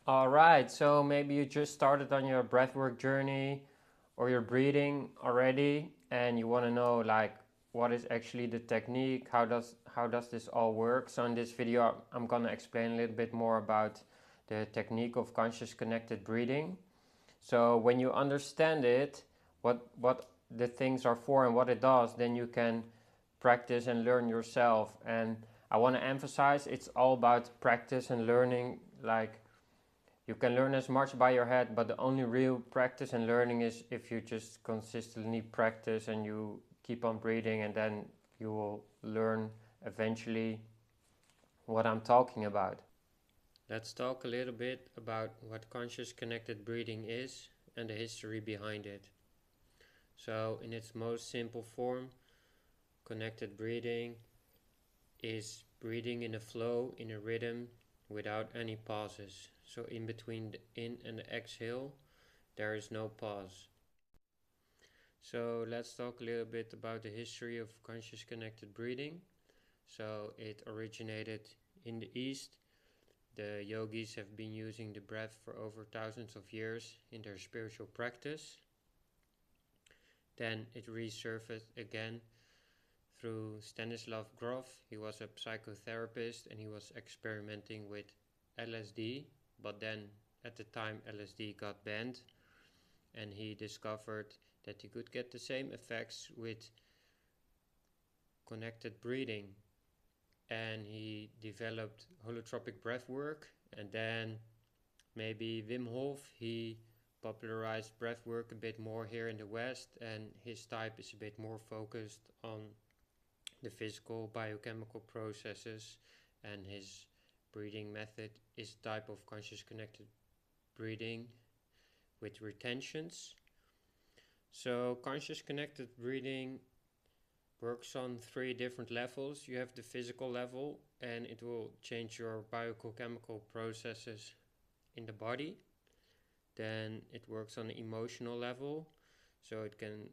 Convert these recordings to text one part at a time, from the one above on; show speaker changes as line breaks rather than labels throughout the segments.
All right, so maybe you just started on your breathwork journey or your breathing already, and you want to know like what is actually the technique, how does this all work. So in this video I'm going to explain a little bit more about the technique of conscious connected breathing. So when you understand it, what the things are for and what it does, then you can practice and learn yourself. And I want to emphasize it's all about practice and learning. Like, you can learn as much by your head, but the only real practice and learning is if you just consistently practice and you keep on breathing, and then you will learn eventually what I'm talking about. Let's talk a little bit about what conscious connected breathing is and the history behind it. So in its most simple form, connected breathing is breathing in a flow, in a rhythm, without any pauses. So in between the in and the exhale, there is no pause. So let's talk a little bit about the history of conscious connected breathing. So it originated in the East. The yogis have been using the breath for over thousands of years in their spiritual practice. Then it resurfaced again through Stanislav Grof. He was a psychotherapist and he was experimenting with LSD, but then at the time LSD got banned, and he discovered that he could get the same effects with connected breathing, and he developed holotropic breathwork. And then maybe Wim Hof, he popularized breathwork a bit more here in the West, and his type is a bit more focused on the physical biochemical processes, and his breathing method is a type of conscious connected breathing with retentions. So conscious connected breathing works on 3 different levels. You have the physical level, and it will change your biochemical processes in the body. Then it works on the emotional level, so it can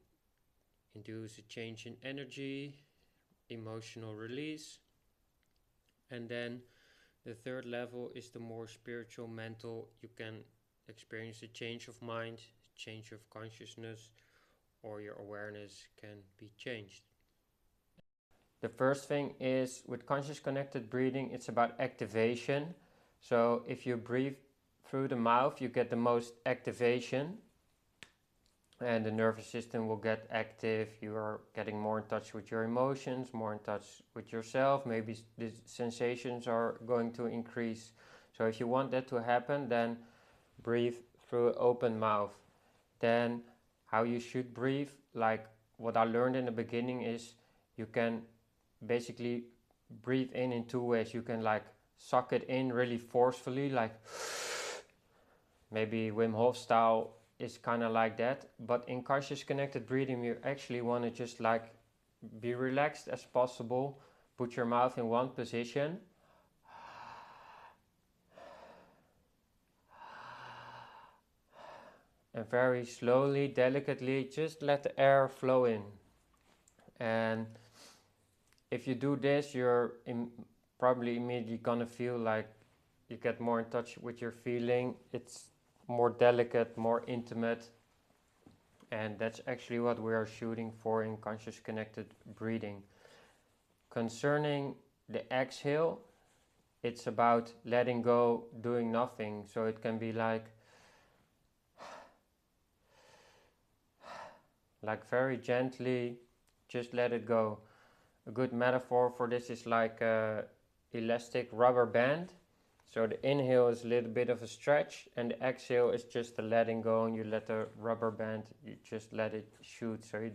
induce a change in energy, emotional release. And then the 3rd level is the more spiritual, mental. You can experience a change of mind, change of consciousness, or your awareness can be changed. The first thing is with conscious connected breathing, it's about activation. So if you breathe through the mouth, you get the most activation, and the nervous system will get active. You are getting more in touch with your emotions, more in touch with yourself. Maybe the sensations are going to increase. So if you want that to happen, then breathe through an open mouth. Then how you should breathe, like what I learned in the beginning, is you can basically breathe in 2 ways. You can like suck it in really forcefully, like maybe Wim Hof style is kind of like that. But in conscious connected breathing, you actually want to just like be relaxed as possible. Put your mouth in one position, and very slowly, delicately, just let the air flow in. And if you do this, you're probably immediately gonna feel like you get more in touch with your feeling. It's more delicate, more intimate, and that's actually what we are shooting for in conscious connected breathing. Concerning the exhale, it's about letting go, doing nothing. So it can be like very gently, just let it go. A good metaphor for this is like a elastic rubber band. So the inhale is a little bit of a stretch, and the exhale is just the letting go, and you let the rubber band, you just let it shoot, so you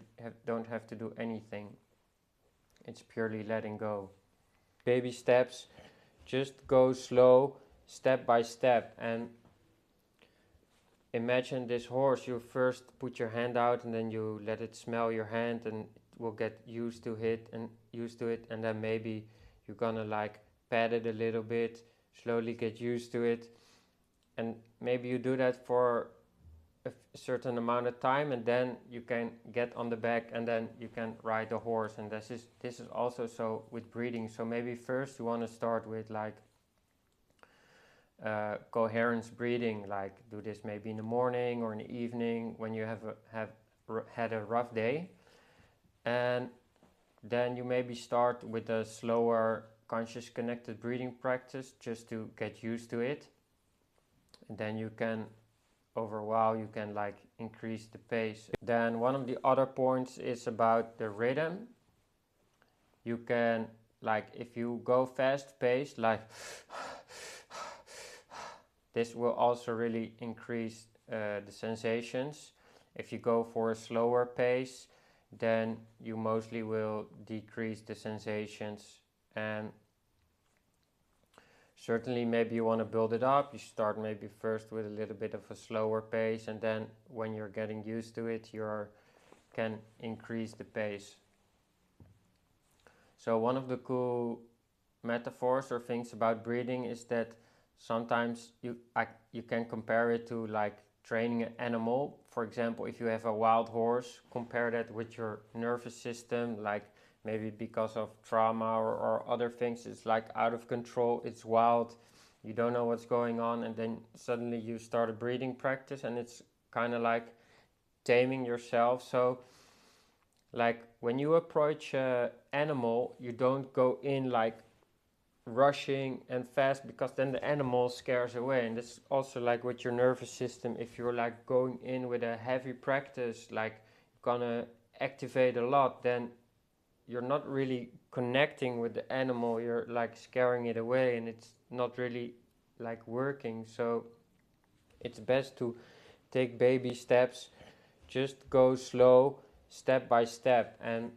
don't have to do anything. It's purely letting go. Baby steps, just go slow, step by step. And imagine this horse, you first put your hand out, and then you let it smell your hand, and it will get used to it, and then maybe you're gonna like pat it a little bit, slowly get used to it, and maybe you do that for a certain amount of time, and then you can get on the back, and then you can ride the horse. And this is also so with breathing. So maybe first you want to start with like coherence breathing, like do this maybe in the morning or in the evening when you had a rough day. And then you maybe start with a slower conscious connected breathing practice just to get used to it. And then you can, over a while, you can like increase the pace. Then one of the other points is about the rhythm. You can, like, if you go fast paced, like this will also really increase the sensations. If you go for a slower pace, then you mostly will decrease the sensations. And certainly maybe you want to build it up. You start maybe first with a little bit of a slower pace, and then when you're getting used to it, you can increase the pace. So one of the cool metaphors or things about breathing is that sometimes you can compare it to like training an animal. For example, if you have a wild horse, compare that with your nervous system, like maybe because of trauma or other things, it's like out of control, it's wild, you don't know what's going on, and then suddenly you start a breathing practice and it's kind of like taming yourself. So like when you approach an animal, you don't go in like rushing and fast, because then the animal scares away. And this also like with your nervous system, if you're like going in with a heavy practice, like gonna activate a lot, then you're not really connecting with the animal, you're like scaring it away, and it's not really like working. So it's best to take baby steps, just go slow, step by step. And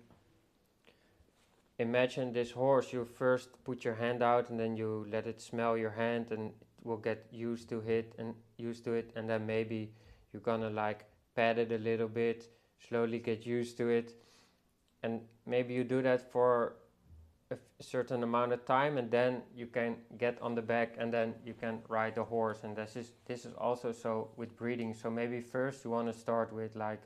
imagine this horse, you first put your hand out and then you let it smell your hand, and it will get used to it, and then maybe you're gonna like pat it a little bit, slowly get used to it, and maybe you do that for a certain amount of time, and then you can get on the back and then you can ride the horse. And this is also so with breathing. So maybe first you want to start with like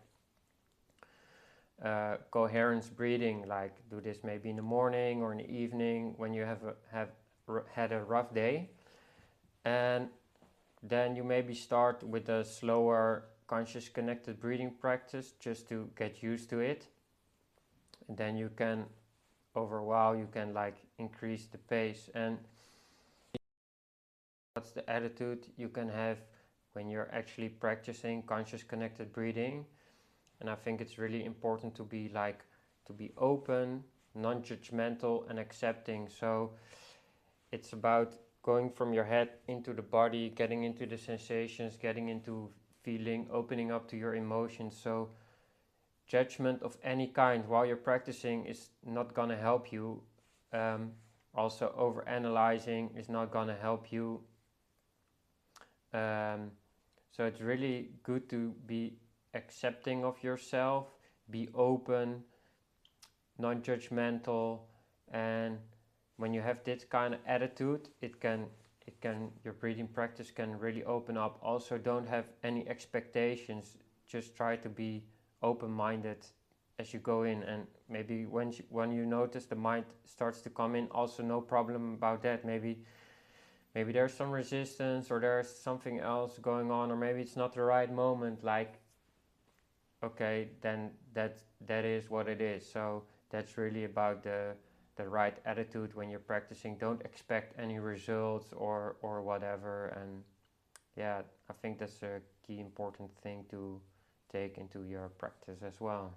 coherence breathing, like do this maybe in the morning or in the evening when you had a rough day. And then you maybe start with a slower conscious connected breathing practice just to get used to it. And then you can, over a while, you can like increase the pace. And what's the attitude you can have when you're actually practicing conscious connected breathing? And I think it's really important to be open, non-judgmental, and accepting. So it's about going from your head into the body, getting into the sensations, getting into feeling, opening up to your emotions. So judgment of any kind while you're practicing is not going to help you. Also, over-analyzing is not going to help you. So it's really good to be accepting of yourself, be open, non-judgmental, and when you have this kind of attitude, your breathing practice can really open up. Also, don't have any expectations, just try to be open-minded as you go in. And maybe when you notice the mind starts to come in, also no problem about that. Maybe there's some resistance, or there's something else going on, or maybe it's not the right moment, like okay, then that is what it is. So that's really about the right attitude when you're practicing. Don't expect any results or whatever. And yeah, I think that's a key important thing to take into your practice as well.